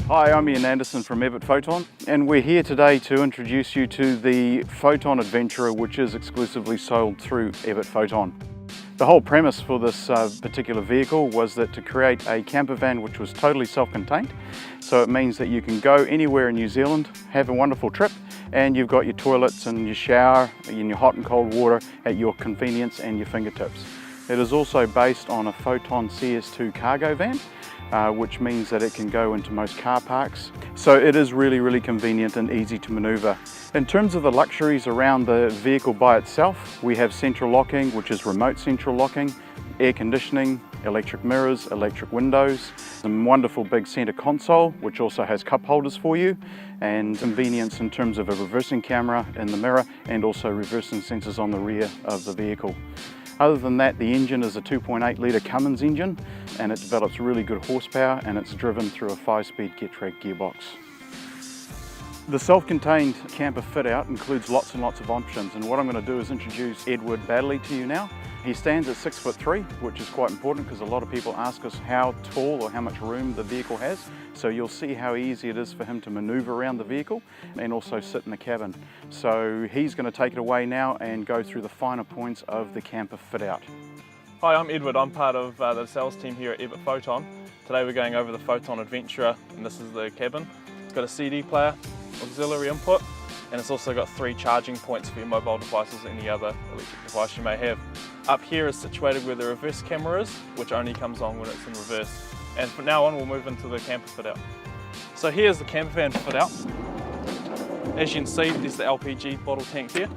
Hi, I'm Ian Anderson from Foton, and we're here today to introduce you to the Foton Adventurer, which is exclusively sold through Foton. The whole premise for this particular vehicle was that to create a camper van which was totally self-contained. So it means that you can go anywhere in New Zealand, have a wonderful trip, and you've got your toilets and your shower and your hot and cold water at your convenience and your fingertips. It is also based on a Foton CS2 cargo van, which means that it can go into most car parks. So it is really convenient and easy to maneuver. In terms of the luxuries around the vehicle by itself, we have central locking, which is remote central locking, air conditioning, electric mirrors, electric windows, some wonderful big center console, which also has cup holders for you, and convenience in terms of a reversing camera in the mirror and also reversing sensors on the rear of the vehicle. Other than that, the engine is a 2.8 litre Cummins engine, and it develops really good horsepower, and it's driven through a 5-speed Getrag gearbox. The self-contained camper fit-out includes lots and lots of options, and what I'm going to do is introduce Edward Baddeley to you now. He stands at 6'3", which is quite important because a lot of people ask us how tall or how much room the vehicle has. So you'll see how easy it is for him to maneuver around the vehicle and also sit in the cabin. So he's going to take it away now and go through the finer points of the camper fit-out. Hi, I'm Edward. I'm part of the sales team here at Foton. Today we're going over the Foton Adventurer, and this is the cabin. It's got a CD player, auxiliary input, and it's also got 3 charging points for your mobile devices or any other electric device you may have. Up here is situated where the reverse camera is, which only comes on when it's in reverse. And from now on we'll move into the camper fit out. So here's the camper van fit out. As you can see, there's the LPG bottle tank here.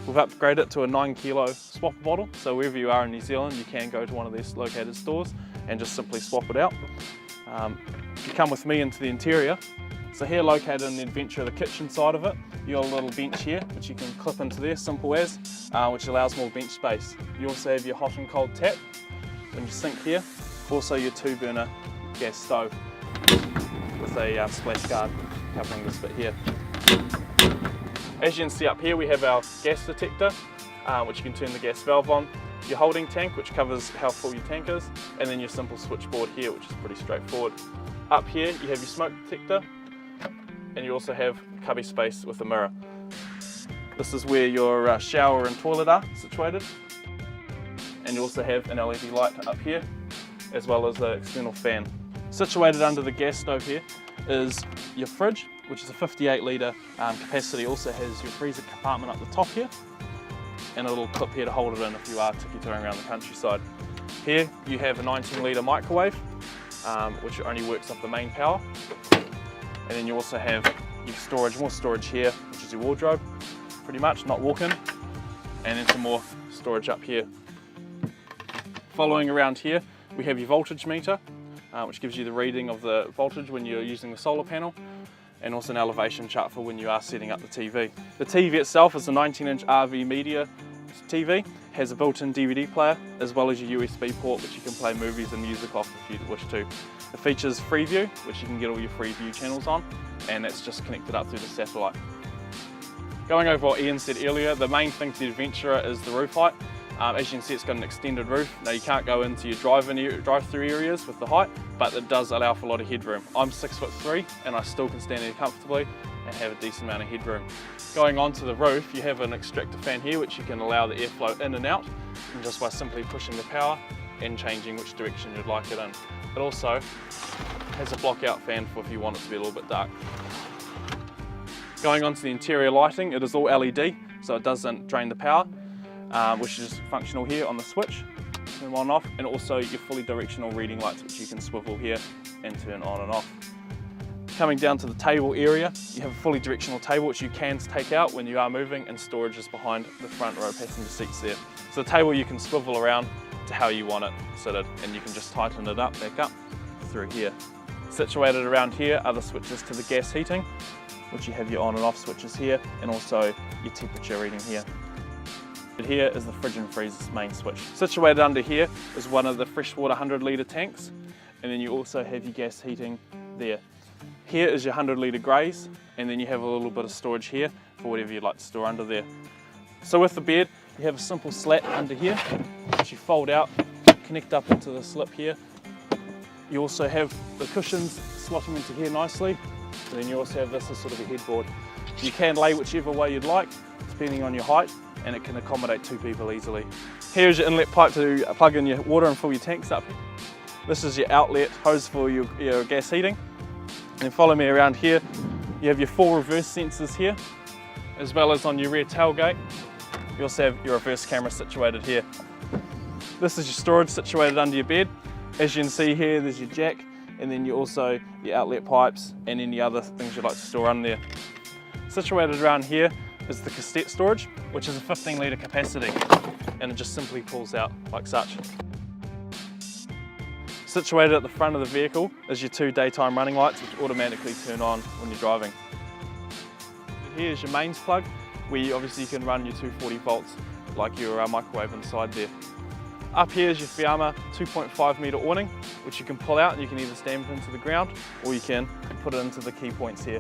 We've upgraded it to a 9 kilo swap bottle, so wherever you are in New Zealand you can go to one of these located stores and just simply swap it out. If you come with me into the interior, so here located in the Adventurer, the kitchen side of it, you got a little bench here which you can clip into there, simple as, which allows more bench space. You also have your hot and cold tap in your sink here, also your 2-burner gas stove with a splash guard covering this bit here. As you can see up here we have our gas detector, which you can turn the gas valve on, your holding tank which covers how full your tank is, and then your simple switchboard here which is pretty straightforward. Up here you have your smoke detector, and you also have cubby space with a mirror. This is where your shower and toilet are situated, and you also have an LED light up here as well as an external fan. Situated under the gas stove here is your fridge, which is a 58 litre capacity. Also has your freezer compartment up the top here and a little clip here to hold it in if you are tiki-touring around the countryside. Here you have a 19 litre microwave which only works off the main power. And then you also have your storage, more storage here, which is your wardrobe, pretty much, not walk-in. And then some more storage up here. Following around here, we have your voltage meter, which gives you the reading of the voltage when you're using the solar panel, and also an elevation chart for when you are setting up the TV. The TV itself is a 19-inch RV media TV, has a built-in DVD player, as well as your USB port, which you can play movies and music off if you wish to. It features Freeview, which you can get all your Freeview channels on, and it's just connected up through the satellite. Going over what Ian said earlier, the main thing to the Adventurer is the roof height. As you can see, it's got an extended roof. Now you can't go into your drive-through areas with the height, but it does allow for a lot of headroom. I'm 6'3", and I still can stand there comfortably and have a decent amount of headroom. Going onto the roof, you have an extractor fan here which you can allow the airflow in and out, and just by simply pushing the power and changing which direction you'd like it in. It also has a block-out fan for if you want it to be a little bit dark. Going on to the interior lighting, it is all LED, so it doesn't drain the power, which is functional here on the switch, turn on and off, and also your fully directional reading lights which you can swivel here and turn on and off. Coming down to the table area, you have a fully directional table which you can take out when you are moving, and storage is behind the front row passenger seats there. So the table you can swivel around to how you want it seated, and you can just tighten it up, back up, through here. Situated around here are the switches to the gas heating, which you have your on and off switches here, and also your temperature reading here. But here is the fridge and freezer's main switch. Situated under here is one of the freshwater 100 litre tanks, and then you also have your gas heating there. Here is your 100 litre greys, and then you have a little bit of storage here for whatever you'd like to store under there. So with the bed, you have a simple slat under here, which you fold out, connect up into the slip here, You also have the cushions slotting into here nicely, and then you also have this as sort of a headboard. You can lay whichever way you'd like, depending on your height, and it can accommodate 2 people easily. Here's your inlet pipe to plug in your water and fill your tanks up. This is your outlet hose for your gas heating. And then follow me around here. You have your 4 reverse sensors here, as well as on your rear tailgate. You also have your reverse camera situated here. This is your storage situated under your bed. As you can see here, there's your jack, and then you also your outlet pipes and any other things you'd like to store under there. Situated around here is the cassette storage, which is a 15 litre capacity, and it just simply pulls out like such. Situated at the front of the vehicle is your 2 daytime running lights, which automatically turn on when you're driving. Here's your mains plug, where you obviously can run your 240 volts like your microwave inside there. Up here is your Fiamma 2.5 metre awning, which you can pull out and you can either stamp it into the ground or you can put it into the key points here.